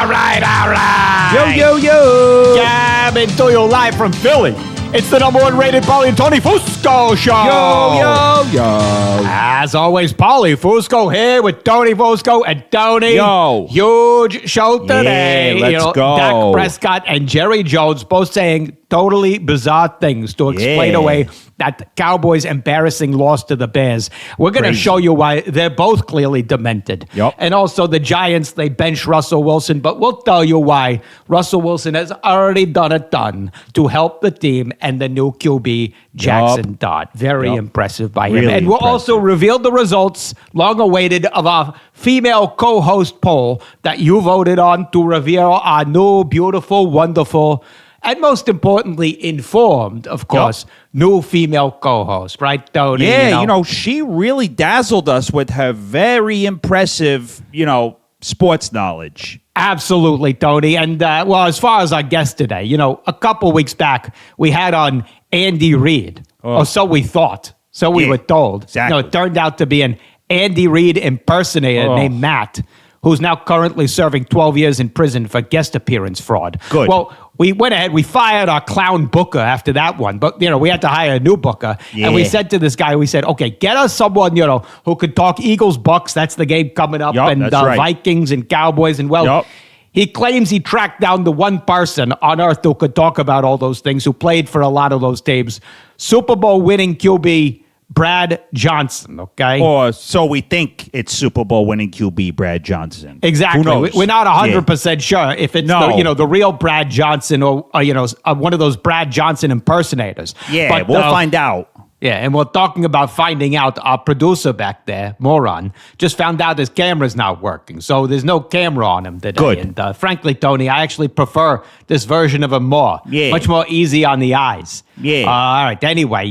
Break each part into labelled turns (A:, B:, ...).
A: All right.
B: Yo.
A: Coming to you live from Philly. It's the number one rated Paulie Tony Fusco show.
B: Yo.
A: As always, Paulie Fusco here with Tony Fusco and Tony.
B: Yo.
A: Huge show today.
B: Yeah, let's go.
A: Dak Prescott and Jerry Jones both saying totally bizarre things to explain away that Cowboys' embarrassing loss to the Bears. We're going to show you why they're both clearly demented.
B: Yep.
A: And also the Giants, they bench Russell Wilson, but we'll tell you why Russell Wilson has already done a ton to help the team and the new QB, Jackson Dart. Very impressive by him.
B: Really
A: And we'll
B: impressive.
A: also reveal the results, long awaited, of our female co-host poll that you voted on to reveal our new, beautiful, wonderful, and most importantly, informed, of course, new female co-host, right, Tony?
B: Yeah, she really dazzled us with her very impressive, sports knowledge.
A: Absolutely, Tony. And, as far as our guest today, a couple weeks back, we had on Andy Reid. Or so we thought. So we were told.
B: Exactly.
A: It turned out to be an Andy Reid impersonator named Matt, who's now currently serving 12 years in prison for guest appearance fraud.
B: Good.
A: Well, we went ahead, we fired our clown booker after that one, but, we had to hire a new booker.
B: Yeah.
A: And we said to this guy, we said, okay, get us someone, who could talk Eagles, Bucs, that's the game coming up,
B: Yup,
A: and
B: that's right.
A: Vikings and Cowboys, and he claims he tracked down the one person on earth who could talk about all those things, who played for a lot of those teams. Super Bowl winning QB, Brad Johnson, okay?
B: Or so we think it's Super Bowl winning QB Brad Johnson.
A: Exactly.
B: Who knows?
A: We're not 100% sure if it's the real Brad Johnson or one of those Brad Johnson impersonators.
B: Yeah,
A: but,
B: we'll find out.
A: Yeah, and we're talking about finding out. Our producer back there, moron, just found out his camera's not working. So there's no camera on him today.
B: Good.
A: And frankly, Tony, I actually prefer this version of him more.
B: Yeah.
A: Much more easy on the eyes.
B: Yeah.
A: All right. Anyway,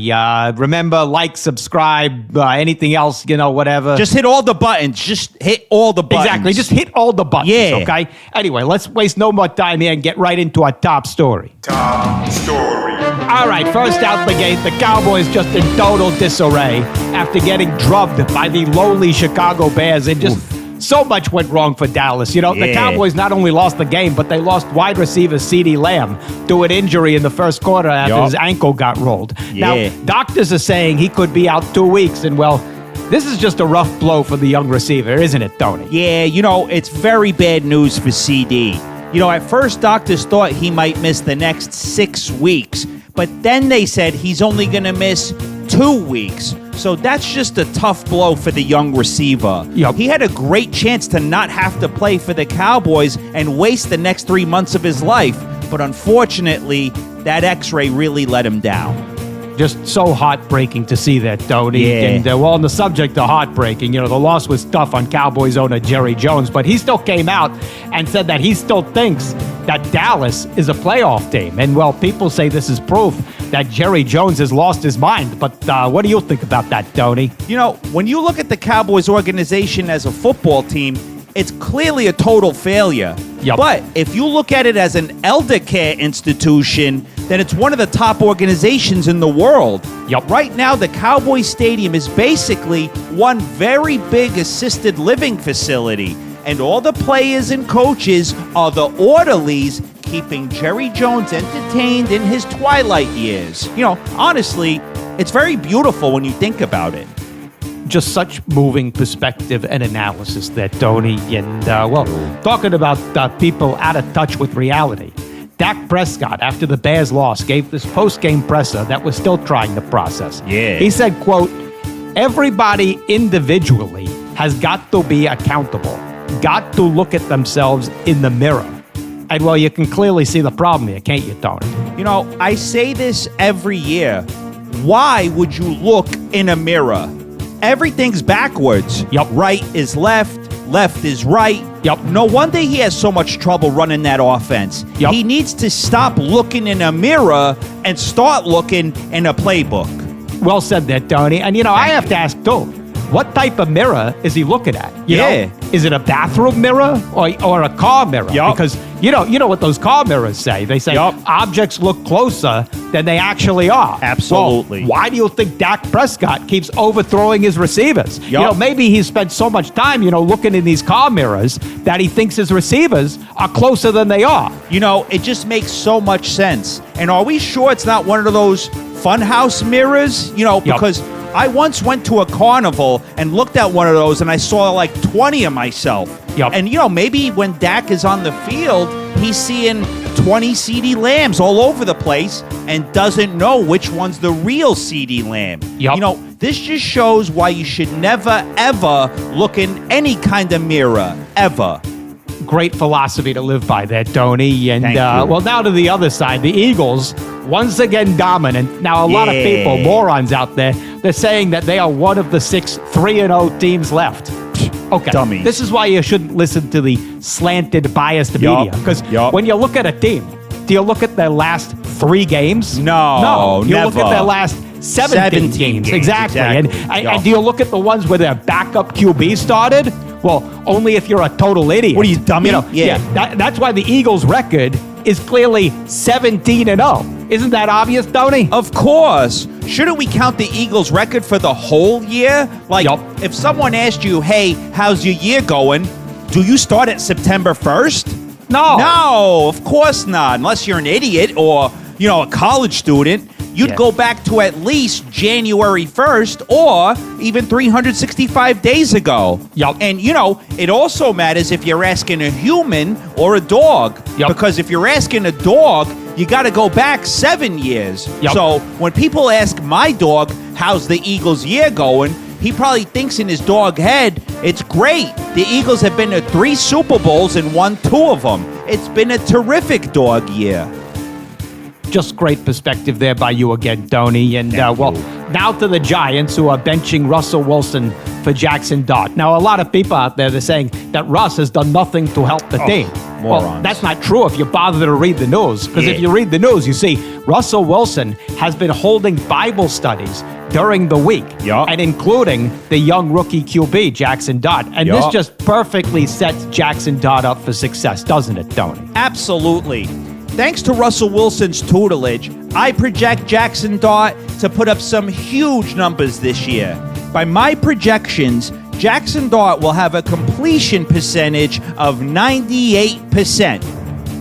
A: remember, like, subscribe, anything else, whatever.
B: Just hit all the buttons. Just hit all the buttons.
A: Exactly. Just hit all the buttons,
B: Yeah.
A: okay? Anyway, let's waste no more time here and get right into our top story.
C: Top story.
A: All right, first out the gate, the Cowboys just in total disarray after getting drubbed by the lowly Chicago Bears. And just so much went wrong for Dallas. The Cowboys not only lost the game, but they lost wide receiver CeeDee Lamb to an injury in the first quarter after his ankle got rolled.
B: Yeah.
A: Now, doctors are saying he could be out 2 weeks, and this is just a rough blow for the young receiver, isn't it, Tony?
B: Yeah, it's very bad news for CD. At first doctors thought he might miss the next 6 weeks, but then they said he's only going to miss 2 weeks. So that's just a tough blow for the young receiver.
A: Yep.
B: He had a great chance to not have to play for the Cowboys and waste the next 3 months of his life, but unfortunately, that x-ray really let him down.
A: Just so heartbreaking to see that, Tony.
B: Yeah.
A: And on the subject of heartbreaking, the loss was tough on Cowboys owner Jerry Jones, but he still came out and said that he still thinks that Dallas is a playoff team. And, people say this is proof that Jerry Jones has lost his mind. But what do you think about that, Tony?
B: When you look at the Cowboys organization as a football team, it's clearly a total failure.
A: Yep.
B: But if you look at it as an elder care institution, then it's one of the top organizations in the world.
A: Yep.
B: Right now, the Cowboys Stadium is basically one very big assisted living facility. And all the players and coaches are the orderlies keeping Jerry Jones entertained in his twilight years. Honestly, it's very beautiful when you think about it.
A: Just such moving perspective and analysis there, Tony. And, talking about people out of touch with reality, Dak Prescott, after the Bears loss, gave this post-game presser that was still trying the process.
B: Yeah.
A: He said, quote, "Everybody individually has got to be accountable, got to look at themselves in the mirror." And, you can clearly see the problem here, can't you, Tony?
B: I say this every year. Why would you look in a mirror? Everything's backwards.
A: Yep.
B: Right is left, left is right.
A: Yep.
B: No wonder he has so much trouble running that offense.
A: Yep.
B: He needs to stop looking in a mirror and start looking in a playbook.
A: Well said there, Tony. And, I have to ask, too, what type of mirror is he looking at? You know? Is it a bathroom mirror or a car mirror?
B: Yep.
A: Because, You know what those car mirrors say? They say objects look closer than they actually are.
B: Absolutely.
A: Well, why do you think Dak Prescott keeps overthrowing his receivers? Maybe he's spent so much time, looking in these car mirrors that he thinks his receivers are closer than they are.
B: It just makes so much sense. And are we sure it's not one of those funhouse mirrors? Because I once went to a carnival and looked at one of those and I saw like 20 of myself. And, maybe when Dak is on the field, he's seeing 20 CeeDee Lambs all over the place and doesn't know which one's the real CeeDee Lamb. This just shows why you should never, ever look in any kind of mirror, ever.
A: Great philosophy to live by there, Tony. And,
B: Thank you.
A: well, now to the other side, the Eagles, once again dominant. Now, a lot of people, morons out there, they're saying that they are one of the 6 3-0 teams left. Okay.
B: Dummies.
A: This is why you shouldn't listen to the slanted, biased media. Because when you look at a team, do you look at their last 3 games?
B: No,
A: you
B: never.
A: look at their last 17 games. Exactly. And do you look at the ones where their backup QB started? Well, only if you're a total idiot.
B: What are you, dummy?
A: That's why the Eagles' record is clearly 17-0. Isn't that obvious, Tony?
B: Of course. Shouldn't we count the Eagles' record for the whole year? Like, if someone asked you, hey, how's your year going? Do you start at September 1st? No, of course not. Unless you're an idiot or, a college student. You'd go back to at least January 1st or even 365 days ago. And, it also matters if you're asking a human or a dog. Because if you're asking a dog, you got to go back 7 years. So when people ask my dog, how's the Eagles' year going? He probably thinks in his dog head, it's great. The Eagles have been to 3 Super Bowls and won 2 of them. It's been a terrific dog year.
A: Just great perspective there by you again, Tony. And, now to the Giants, who are benching Russell Wilson for Jackson Dart. Now, a lot of people out there, they're saying that Russ has done nothing to help the team.
B: Morons.
A: Well, that's not true if you bother to read the news. Because if you read the news, you see Russell Wilson has been holding Bible studies during the week. And including the young rookie QB, Jackson Dart. And this just perfectly sets Jackson Dart up for success, doesn't it, Tony?
B: Absolutely. Thanks to Russell Wilson's tutelage, I project Jackson Dart to put up some huge numbers this year. By my projections, Jackson Dart will have a completion percentage of 98%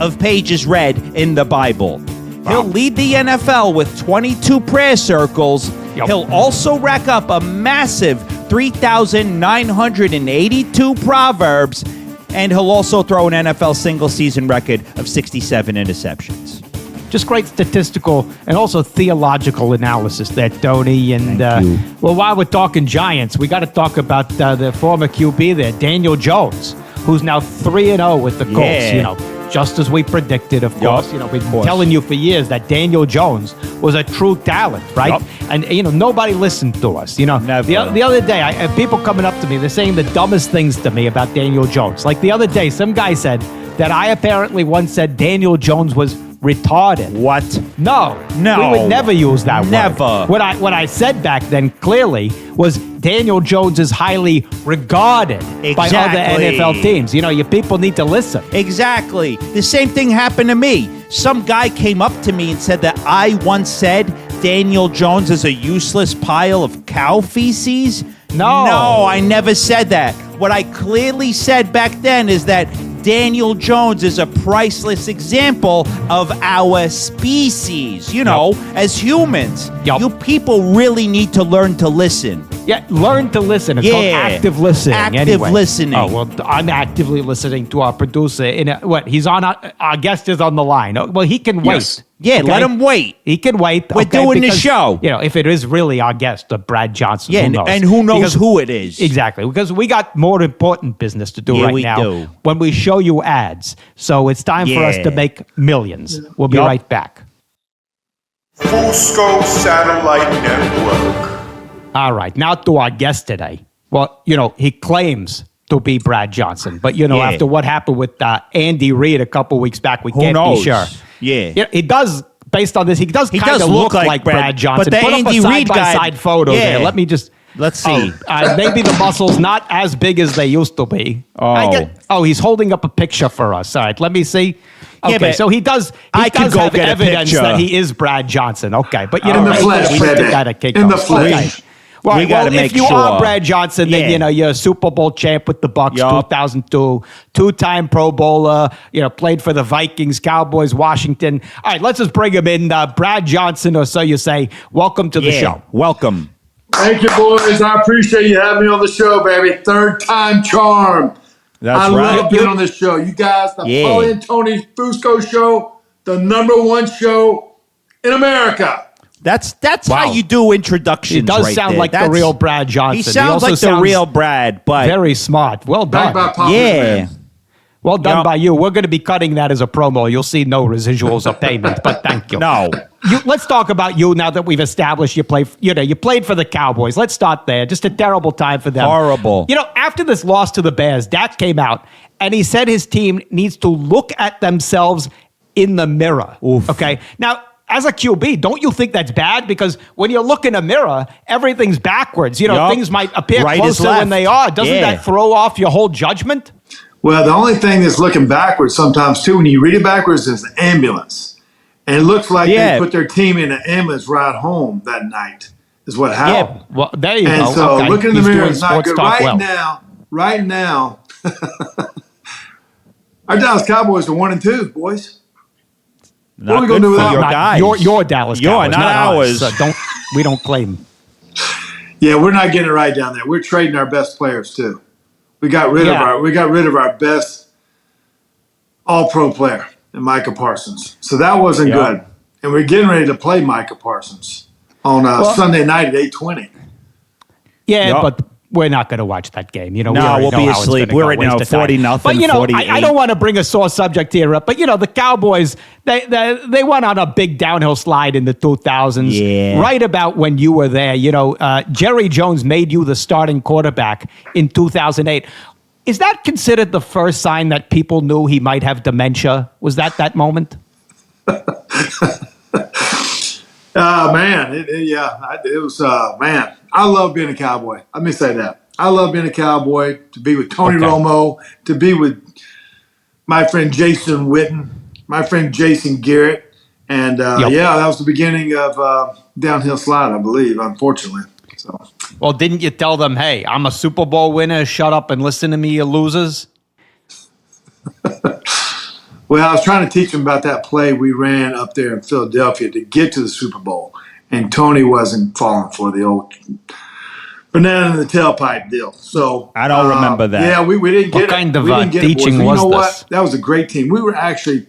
B: of pages read in the Bible. He'll lead the NFL with 22 prayer circles. He'll also rack up a massive 3,982 proverbs. And he'll also throw an NFL single-season record of 67 interceptions.
A: Just great statistical and also theological analysis there, Tony. And, well, while we're talking Giants, we got to talk about the former QB there, Daniel Jones, who's now 3-0 with the Colts, just as we predicted, of course. We've been telling you for years that Daniel Jones was a true talent, right? And, nobody listened to us.
B: Never.
A: The other day, I have people coming up to me, they're saying the dumbest things to me about Daniel Jones. Like the other day, some guy said that I apparently once said Daniel Jones was retarded.
B: What?
A: No. We would never use that word. What I said back then clearly was Daniel Jones is highly regarded by other NFL teams. You people need to listen.
B: Exactly. The same thing happened to me. Some guy came up to me and said that I once said Daniel Jones is a useless pile of cow feces. No, I never said that. What I clearly said back then is that Daniel Jones is a priceless example of our species, as humans. You people really need to learn to listen.
A: Yeah, learn to listen. It's called active listening.
B: Active listening.
A: Oh, well, I'm actively listening to our producer. He's on, our guest is on the line. Oh, well, he can wait.
B: Yeah, okay? Let him wait.
A: He can wait.
B: We're doing the show.
A: If it is really our guest, Brad Johnson, who knows?
B: And who knows who it is.
A: Exactly, because we got more important business to do now.
B: Do.
A: When we show you ads. So it's time for us to make millions. We'll be right back.
C: Fusco Satellite Network.
A: All right, now to our guest today. Well, he claims to be Brad Johnson, but after what happened with Andy Reid a couple weeks back, we can't be sure.
B: Yeah,
A: he does. Based on this, he does kind of look like Brad Johnson.
B: But the
A: Put
B: Andy
A: up a
B: Reid guy,
A: side-by-side photo there. Let me just
B: Let's see.
A: Maybe the muscles not as big as they used to be. He's holding up a picture for us. All right, let me see.
B: Yeah,
A: Okay, so he does.
B: I could
A: does
B: go
A: have
B: get a
A: evidence
B: picture.
A: that he is Brad Johnson. Okay, but you
C: In
A: know,
C: the flesh, baby. In the flesh.
A: Well,
B: We gotta
A: if
B: make
A: you are
B: sure.
A: Brad Johnson, then
B: Yeah.
A: you're a Super Bowl champ with the Bucs,
B: Yup.
A: 2002, two-time Pro Bowler. Played for the Vikings, Cowboys, Washington. All right, let's just bring him in. Brad Johnson, or so you say. Welcome to the show.
B: Welcome.
C: Thank you, boys. I appreciate you having me on the show, baby. Third time charm.
B: That's
C: I
B: right.
C: love being on this show. You guys, the
B: Yeah.
C: Paulie and Tony Fusco show, the #1 show in America.
B: That's
A: Wow.
B: how you do introductions.
A: He does
B: right
A: sound
B: there.
A: like the
B: That's-
A: real Brad Johnson.
B: He sounds
A: also
B: like the real Brad, but
A: very smart. Well done.
C: Back by Paulie,
B: yeah.
C: man.
A: Well done
B: Yup.
A: by you. We're going to be cutting that as a promo. You'll see no residuals or payment, but thank you.
B: No.
A: Let's talk about you now that we've established you played for the Cowboys. Let's start there. Just a terrible time for them.
B: Horrible.
A: After this loss to the Bears, Dak came out and he said his team needs to look at themselves in the mirror.
B: Oof.
A: Okay. Now, as a QB, don't you think that's bad? Because when you look in a mirror, everything's backwards.
B: Yup.
A: Things might appear
B: Right is
A: closer when
B: left.
A: they are. Doesn't
B: Yeah.
A: that throw off your whole judgment?
C: Well, the only thing that's looking backwards sometimes, too, when you read it backwards, is an ambulance. And it looks like
B: Yeah.
C: they put their team in an ambulance ride home that night, is what happened.
A: Well, there you
C: And
A: go.
C: so
A: Okay.
C: looking in the
A: He's
C: mirror
A: doing
C: is not
A: sports
C: good.
A: talk well.
C: Right now, our Dallas Cowboys are 1-2, boys.
B: Not
C: What are we
B: good
C: gonna do
B: for
C: without
B: your
A: Not
B: guys.
A: your Dallas
B: Your,
A: Cowboys,
B: not ours.
A: So we don't claim.
C: Yeah, we're not getting it right down there. We're trading our best players too. We got rid of our best All-Pro player in Micah Parsons. So that wasn't
B: Yep.
C: good. And we're getting ready to play Micah Parsons on Sunday night at 8:20.
A: Yeah,
B: Yup.
A: but we're not going to watch that game.
B: No,
A: we already
B: we'll
A: know
B: be
A: how it's
B: asleep.
A: gonna
B: We're
A: go.
B: at
A: Waste of time.
B: 40-0,
A: But I
B: 48.
A: don't want to bring a sore subject here up. But the Cowboys they went on a big downhill slide in the 2000s.
B: Yeah.
A: Right about when you were there. Jerry Jones made you the starting quarterback in 2008. Is that considered the first sign that people knew he might have dementia? Was that moment?
C: Man, it was, man, I love being a Cowboy. Let me say that. I love being a Cowboy, to be with Tony
A: Okay.
C: Romo, to be with my friend Jason Witten, my friend Jason Garrett. And,
A: Yep.
C: that was the beginning of downhill slide, I believe, unfortunately. So,
A: Well, didn't you tell them, hey, I'm a Super Bowl winner, shut up and listen to me, you losers?
C: well, I was trying to teach them about that play we ran up there in Philadelphia to get to the Super Bowl. And Tony wasn't falling for the old banana in the tailpipe deal. So
B: I don't remember that.
C: Yeah, we didn't get
A: What
C: it.
A: kind of,
C: we didn't get it, boys.
A: teaching
C: But
A: was
C: you know
A: this?
C: what? That was a great team. We were actually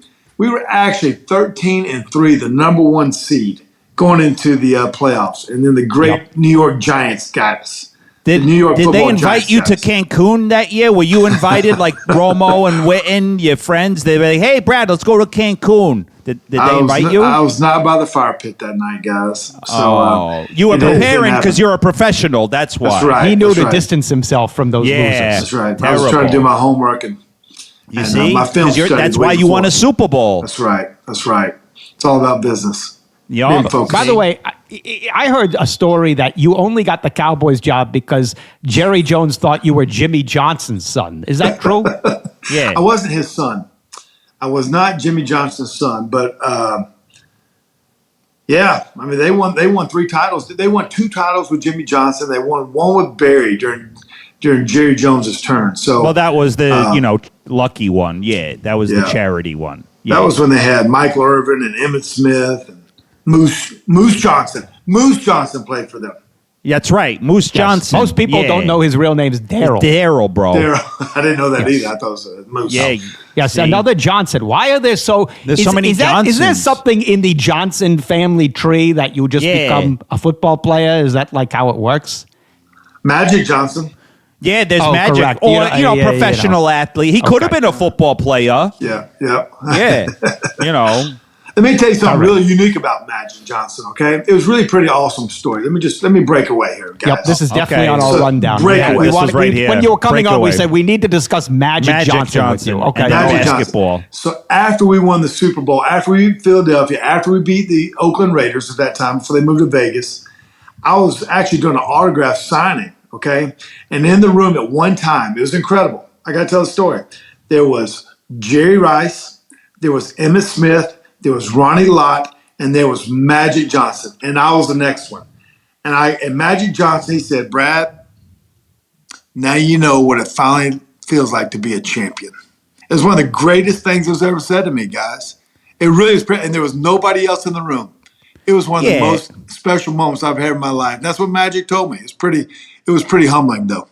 C: 13-3, the #1 seed going into the playoffs, and then the great New York Giants got us.
B: Did
C: The New York
B: they
C: football
B: invite
C: Giants
B: you
C: got
B: to
C: us.
B: Cancun that year? Were you invited, like Romo and Witten, your friends? They were like, hey, Brad, let's go to Cancun. Did they invite you?
C: I was not by the fire pit that night, guys. So,
B: You were
C: it didn't
B: preparing
C: happen.
B: because you're a professional. That's why.
C: That's right.
A: He knew
C: That's
A: to
C: right.
A: distance himself from those
B: Yeah.
A: losers.
C: That's right. I was
B: Terrible.
C: trying to do my homework and
B: You see?
C: my film
B: 'Cause
C: study
B: that's
C: way
B: why you won a
C: before.
B: Super Bowl.
C: That's right. That's right. It's all about business.
B: Yeah.
C: Being focused.
A: By the way, I heard a story that you only got the Cowboys job because Jerry Jones thought you were Jimmy Johnson's son. Is that true?
B: Yeah.
C: I wasn't his son. I was not Jimmy Johnson's son, but yeah, I mean they won 3 titles. They won 2 titles with Jimmy Johnson. They won 1 with Barry during Jerry Jones's turn. So
B: Well, that was the, lucky one. Yeah. That was the
C: Yeah.
B: charity one. Yeah.
C: that was when they had Michael Irvin and Emmitt Smith and Moose Johnson. Moose Johnson played for them.
B: That's right. Moose Johnson.
A: Most people
B: Yeah.
A: don't know his real name's Daryl.
B: Daryl, bro.
C: I didn't know that either. I thought it was Moose.
B: Yeah.
A: Yes,
B: See?
A: another Johnson. Why are there so?
B: There's so many
A: Is there
B: Johnsons.
A: something in the Johnson family tree that you just
B: Yeah.
A: become a football player? Is that like how it works?
C: Magic Johnson.
B: Yeah, there's
A: Oh,
B: magic.
A: correct.
B: Or,
A: Yeah,
B: professional athlete. He could have
A: Okay.
B: been a football player.
C: Yeah.
B: Yeah.
C: Let me tell you something really unique about Magic Johnson, okay? It was really a pretty awesome story. Let me break away here, guys.
A: Yep, this is definitely
B: Okay.
A: on our
C: So,
A: rundown.
C: breakaway.
A: We
C: This
A: wanted-
B: was right here.
A: When you were coming on, we
B: Breakaway.
A: said we need to discuss Magic Johnson with you. Okay,
B: And then
C: Magic Johnson.
B: basketball.
C: So after we won the Super Bowl, after we beat Philadelphia, after we beat the Oakland Raiders at that time before they moved to Vegas, I was actually doing an autograph signing, okay? And in the room at one time, it was incredible. I got to tell the story. There was Jerry Rice, there was Emmitt Smith, there was Ronnie Lott, and there was Magic Johnson. And I was the next one. And Magic Johnson, he said, Brad, now you know what it finally feels like to be a champion. It was one of the greatest things that was ever said to me, guys. It really is, and there was nobody else in the room. It was one of the most special moments I've had in my life. And that's what Magic told me. It was pretty humbling, though.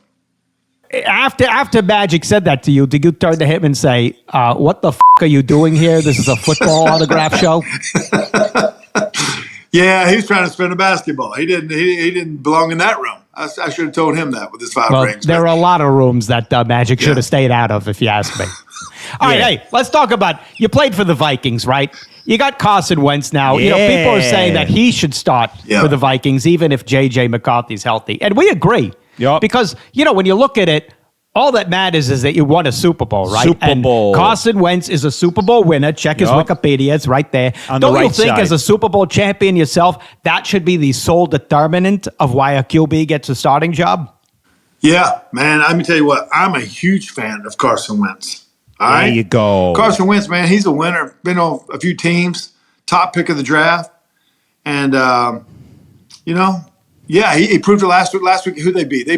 A: After Magic said that to you, did you turn to him and say, what the f*** are you doing here? This is a football autograph show?
C: Yeah, he was trying to spin a basketball. He didn't belong in that room. I should have told him that with his 5 rings.
A: There are a lot of rooms that Magic should have stayed out of, if you ask me. All right, hey, let's talk about, you played for the Vikings, right? You got Carson Wentz now. You know, people are saying that he should start for the Vikings, even if J.J. McCarthy's healthy. And we agree. Yep. Because, you know, when you look at it, all that matters is that you won a Super Bowl, right?
B: Super Bowl.
A: Carson Wentz is a Super Bowl winner. Check his Wikipedia. It's right there. Don't you think as a Super Bowl champion yourself, that should be the sole determinant of why a QB gets a starting job?
C: Yeah, man. Let me tell you what. I'm a huge fan of Carson Wentz. All right?
B: There you go.
C: Carson Wentz, man, he's a winner. Been on a few teams. Top pick of the draft. And, you know, yeah, he proved it last week. Who they beat? Who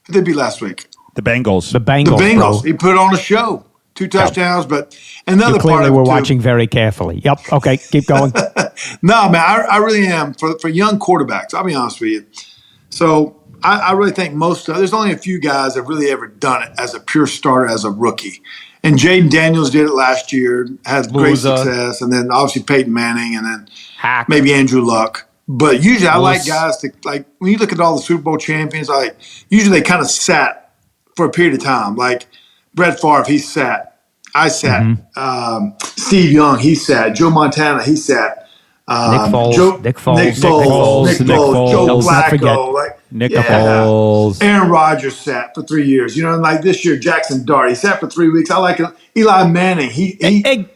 C: they beat last week?
B: The Bengals.
A: The Bengals.
C: Bro. He put on a show. 2 touchdowns, but another part of it
A: we're watching very carefully. Yep. Okay, keep going.
C: No, man, I really am. For young quarterbacks, I'll be honest with you. So I really think there's only a few guys that have really ever done it as a pure starter, as a rookie. And Jaden Daniels did it last year, had great success. And then obviously Peyton Manning and then maybe Andrew Luck. But usually I like guys to, like, when you look at all the Super Bowl champions, usually they kind of sat for a period of time. Like Brett Favre, he sat. I sat.
A: Mm-hmm.
C: Steve Young, he sat. Joe Montana, he sat.
A: Nick Foles.
C: Nick Foles. Joe Flacco.
B: Nick Foles.
C: Aaron Rodgers sat for 3 years. You know, and like this year, Jackson Dart, he sat for 3 weeks. I like him. Eli Manning.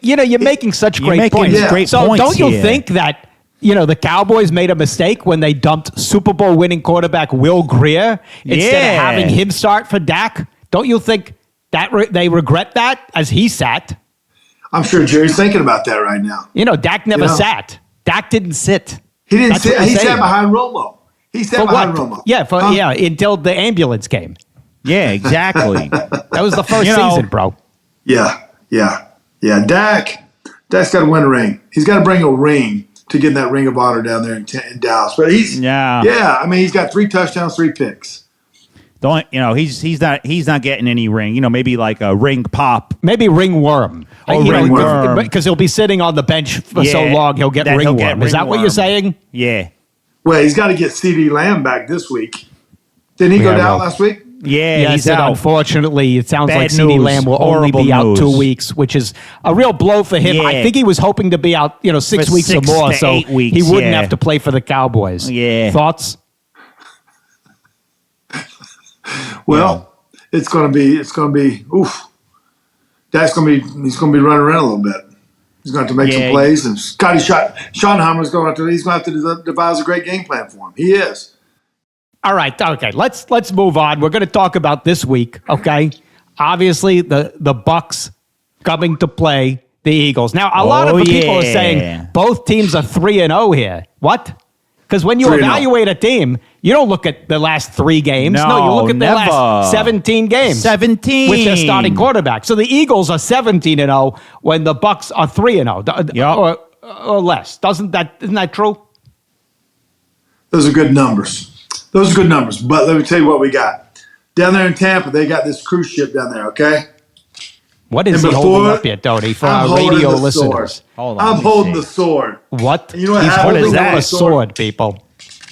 A: You're making such great points. So don't you think that, you know, the Cowboys made a mistake when they dumped Super Bowl winning quarterback Will Grier instead of having him start for Dak? Don't you think that they regret that as he sat?
C: I'm sure Jerry's thinking about that right now.
A: You know, Dak never sat. Dak didn't sit.
C: He didn't sit. He sat behind Romo. He sat behind Romo.
A: Yeah, until the ambulance came.
B: Yeah, exactly.
A: That was the first season, bro.
C: Yeah. Dak's got to win a ring. He's got to bring a ring to get in that Ring of Honor down there in Dallas. But he's I mean, he's got 3 touchdowns, 3 picks.
B: He's not getting any ring. You know, maybe like a ring pop,
A: maybe ringworm.
B: Ringworm,
A: because he'll be sitting on the bench for so long he'll get ringworm. Is that what you're saying?
B: Yeah.
C: Well, he's got to get CeeDee Lamb back this week. Didn't he go down last week?
B: Yeah, he's out.
A: Unfortunately, it sounds like CeeDee Lamb will only be out 2 weeks, which is a real blow for him. I think he was hoping to be out, 6 weeks or more, so
B: 8 weeks,
A: he wouldn't have to play for the Cowboys.
B: Yeah.
A: Thoughts?
C: Well, it's going to be, oof. He's going to be running around a little bit. He's going to have to make some plays. And Scotty Schottenheimer's going to have to devise a great game plan for him. He is.
A: All right. Okay. Let's move on. We're going to talk about this week. Okay. Obviously, the Bucs coming to play the Eagles. Now, a lot of the people are saying both teams are 3-0 here. What? Because when you evaluate a team, you don't look at the last 3 games. No, you look at the last 17 games.
B: 17
A: with their starting quarterback. So the Eagles are 17-0 when the Bucs are 3-0 or less. Isn't that true?
C: Those are good numbers. But let me tell you what we got down there in Tampa. They got this cruise ship down there. Okay.
A: What is he holding up here, Tony, for our radio listeners?
C: I'm holding the sword.
A: What?
C: You know what
A: He's
C: happens?
A: holding up a sword, people.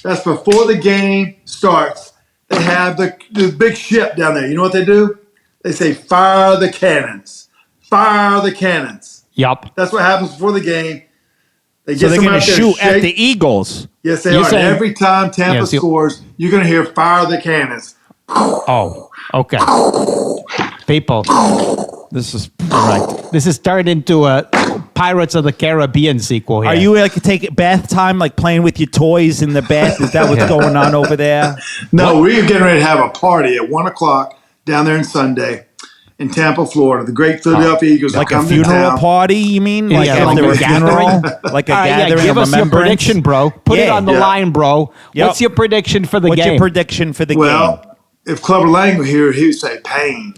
C: That's before the game starts. They have the big ship down there. You know what they do? They say, fire the cannons. Fire the cannons.
A: Yup.
C: That's what happens before the game.
B: So they're going to shoot at the Eagles.
C: Yes, they are. Every time Tampa scores, you're going to hear fire the cannons.
A: Oh, okay. People. This is turned into a Pirates of the Caribbean sequel here.
B: Are you like take bath time, like playing with your toys in the bath? Is that what's going on over there?
C: No, we're getting ready to have a party at 1 o'clock down there in Sunday in Tampa, Florida. The great Philadelphia Eagles
B: Like
C: are
B: a
C: coming to
B: funeral
C: town.
B: party, you mean? Like
A: Yeah,
B: after
A: like
B: a
A: a
B: funeral? Like a gathering
A: give
B: of
A: us your
B: remembrance?
A: prediction, bro. Put it
B: Yeah.
A: on the line, bro.
B: Yep.
A: What's your prediction for the
B: What's
A: game?
B: your prediction for the game?
C: Well, if Clubber Lang were here, he would say pain.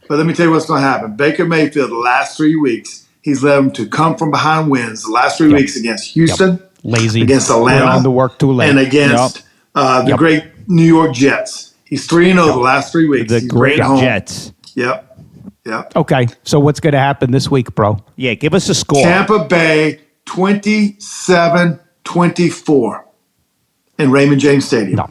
C: But let me tell you what's going to happen. Baker Mayfield, the last 3 weeks, he's led them to come from behind wins. The last 3 weeks against Houston,
A: Lazy.
C: against
A: Went
C: Atlanta,
A: on to work too late.
C: and against the great New York Jets. He's 3-0 the last 3 weeks.
B: The
C: He's
B: great
C: home.
B: Jets.
C: Yep.
A: Okay, so what's going to happen this week, bro?
B: Yeah, give us a score.
C: Tampa Bay 27-24 in Raymond James Stadium.
A: No.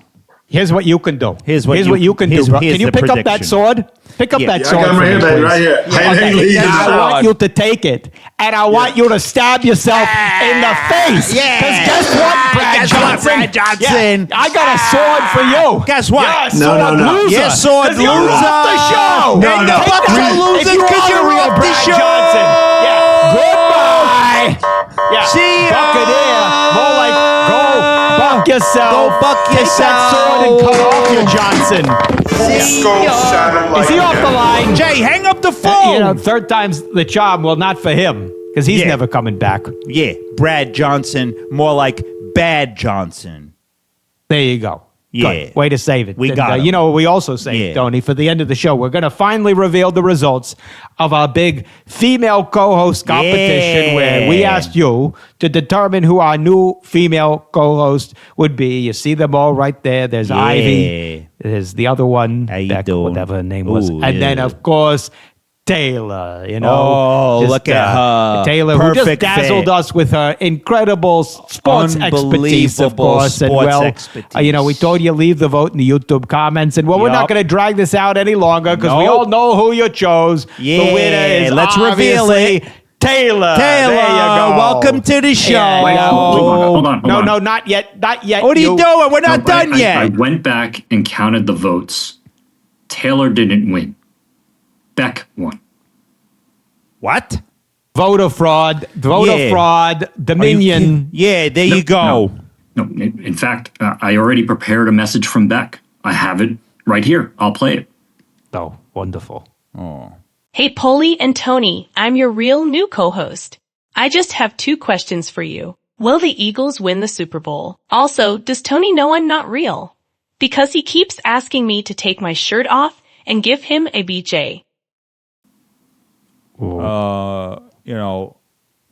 A: Here's what you can do.
B: Here's what
A: you can do, bro.
B: here's
A: Can you
B: the
A: pick up that
B: prediction.
A: sword? Pick up that
C: Yeah, I
A: sword.
C: got him
A: for
C: right here,
A: me,
C: baby,
A: please.
C: right here. Hey, lead
A: And
C: the
A: I
C: sword.
A: want you to take it, and I want you to stab yourself in the face.
B: Yeah.
A: Because guess what, Brad
B: Guess what,
A: Johnson?
B: Brad Johnson?
A: Yeah, I got a sword for you.
B: Guess what?
A: You're a
C: No,
A: sword
C: no, no.
A: loser.
B: You're a sword
A: 'Cause you're off
B: loser.
A: the show.
C: No,
B: And
C: no.
B: the Bucs are
A: If
B: losing
A: you
B: because
A: are
B: you're
A: the real
B: off the
A: Brad
B: show.
A: Johnson. Yeah. Goodbye. Yeah.
B: See ya.
A: Buccaneer. More like go buck yourself.
B: Go buck
A: Take that sword and cut off your Johnson.
C: Fusco sounded like
A: Is he off the line?
B: Jay, hang up the phone.
A: You know, third time's the charm. Well, not for him, because he's
B: Yeah.
A: never coming back.
B: Yeah, Brad Johnson, more like Bad Johnson.
A: There you go.
B: Yeah.
A: Good. Way to save it.
B: We got him.
A: You know what we also saved,
B: Yeah.
A: Tony, for the end of the show? We're going to finally reveal the results of our big female co-host competition
B: Yeah.
A: where we asked you to determine who our new female co-host would be. You see them all right there. There's
B: Yeah.
A: Ivy. There's the other one,
B: How you
A: Beck,
B: doing?
A: whatever her name was.
B: Ooh,
A: And then,
B: yeah.
A: of course, Taylor, you know.
B: Oh, look at her.
A: Taylor, who just
B: Perfect
A: dazzled
B: fit.
A: us with her incredible sports expertise, of
B: Unbelievable
A: course. And
B: sports
A: well,
B: expertise.
A: you know, we told you leave the vote in the YouTube comments. And well, we're not
B: Yup.
A: going to drag this out any longer because we
B: Nope.
A: all know who you chose.
B: Yeah,
A: The winner is
B: let's reveal
A: obviously
B: it.
A: Taylor.
B: Taylor,
A: There you go.
B: welcome to the show.
A: Yeah,
D: Wait, hold on.
A: No, not yet. Not yet.
B: What are you doing? We're not
D: No,
B: done yet.
D: I went back and counted the votes. Taylor didn't win. Beck won.
B: What?
A: Voter fraud.
B: Yeah.
A: Fraud. Dominion.
B: Yeah, there you go.
D: No, in fact, I already prepared a message from Beck. I have it right here. I'll play it.
A: Oh, wonderful.
E: Hey, Paulie and Tony, I'm your real new co-host. I just have 2 questions for you. Will the Eagles win the Super Bowl? Also, does Tony know I'm not real? Because he keeps asking me to take my shirt off and give him a BJ.
B: You know,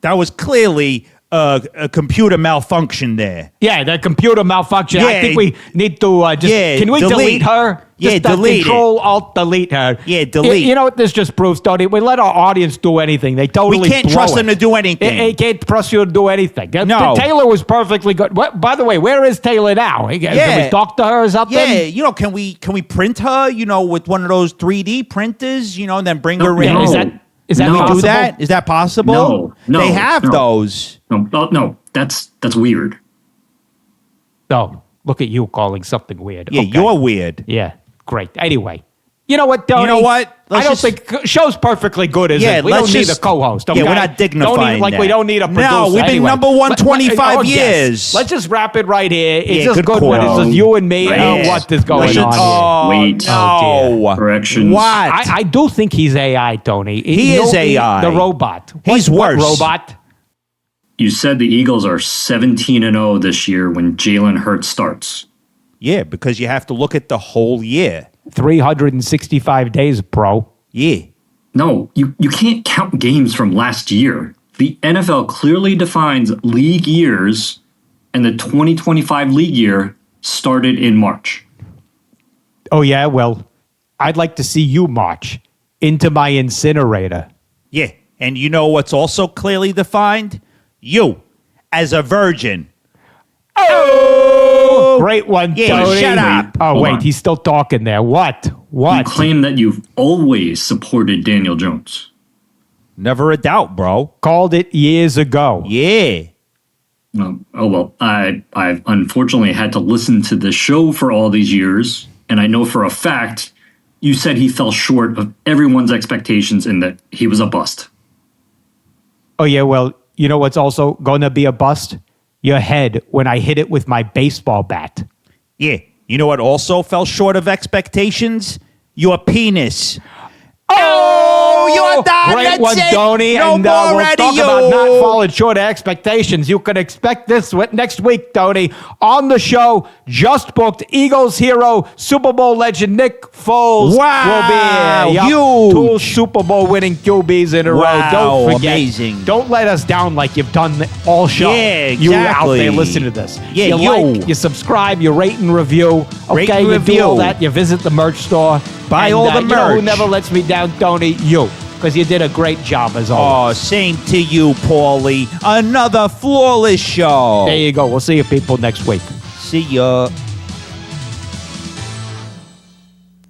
B: that was clearly a computer malfunction there.
A: Yeah, the computer malfunction. I
B: Yeah.
A: think we need to just.
B: Yeah,
A: can we delete her?
B: Yeah,
A: Just,
B: delete it.
A: Control Alt delete her.
B: Yeah, delete.
A: You know what this just proves, Tony? We let our audience do anything. They totally.
B: We can't
A: blow
B: trust
A: it.
B: them to do anything.
A: They can't trust you to do anything.
B: No.
A: Taylor was perfectly good. By the way, where is Taylor now? Can we talk to her or something?
B: Yeah, you know, can we print her, you know, with one of those 3D printers, you know, and then bring her in?
D: no.
A: Is that
D: No.
B: Do
A: possible?
B: that? Is that possible?
D: No,
B: They have
D: no.
B: those.
D: No, that's weird.
A: No. Look at you calling something weird.
B: Yeah,
A: Okay.
B: you're weird.
A: Yeah, great. Anyway, you know what, Tony?
B: You know what?
A: I
B: Let's
A: don't
B: just-
A: think show's perfectly good, is
B: Yeah,
A: it? We
B: let's
A: don't need a
B: just-
A: co-host.
B: yeah,
A: Okay?
B: we're not dignifying
A: Don't even, like we
B: that.
A: don't need a
B: No,
A: producer.
B: we've been
A: anyway.
B: number one
A: Let-
B: 25
A: oh, yes.
B: years.
A: Let's just wrap it right here. It's
B: Yeah,
A: just
B: good
A: good when
B: call.
A: it's just you and me.
D: Right.
A: What is going
D: Let's
A: on
D: just-
A: here?
B: Oh,
D: Wait.
B: no.
D: Corrections.
B: What?
A: I do think he's AI, Tony.
B: He is AI.
A: The robot.
B: He's
A: What
B: worse.
A: robot?
D: You said the Eagles are 17-0 this year when Jalen Hurts starts.
B: Yeah, because you have to look at the whole year.
A: 365 days, bro.
B: Yeah.
D: No, you can't count games from last year. The NFL clearly defines league years, and the 2025 league year started in March.
A: Oh, yeah? Well, I'd like to see you march into my incinerator.
B: Yeah. And you know what's also clearly defined? You, as a virgin.
A: Oh! Great one,
B: Yeah,
A: Tony.
B: shut up.
A: Oh,
D: Hold
A: wait,
D: on.
A: he's still talking there. What?
D: You
A: What?
D: claim that you've always supported Daniel Jones.
B: Never a doubt, bro.
A: Called it years ago.
B: Yeah.
D: Oh well, I've unfortunately had to listen to the show for all these years, and I know for a fact you said he fell short of everyone's expectations and that he was a bust.
A: Oh, yeah, well, you know what's also going to be a bust? Your head when I hit it with my baseball bat.
B: Yeah. You know what also fell short of expectations? Your penis. Oh, you're done.
A: Great
B: That's
A: one,
B: it.
A: Tony.
B: No
A: And
B: more
A: we'll
B: out
A: talk
B: of you.
A: about not falling short of expectations. You can expect this next week, Tony. On the show, just booked Eagles hero, Super Bowl legend Nick Foles
B: Wow,
A: will be here. Yup.
B: huge.
A: 2 Super Bowl winning QBs in a row.
B: Wow,
A: Don't forget.
B: amazing.
A: Don't let us down like you've done all show.
B: Yeah,
A: You out there
B: exactly.
A: listen to this.
B: Yeah,
A: you
B: you.
A: like, you subscribe, you rate and review. Okay,
B: Rate and
A: you do all
B: review.
A: that. You visit the merch store.
B: Buy
A: And,
B: all the
A: You know who
B: merch.
A: never lets me down, Tony? You. Because you did a great job as
B: Oh,
A: always.
B: same to you, Paulie. Another flawless show.
A: There you go. We'll see you people next week.
B: See ya.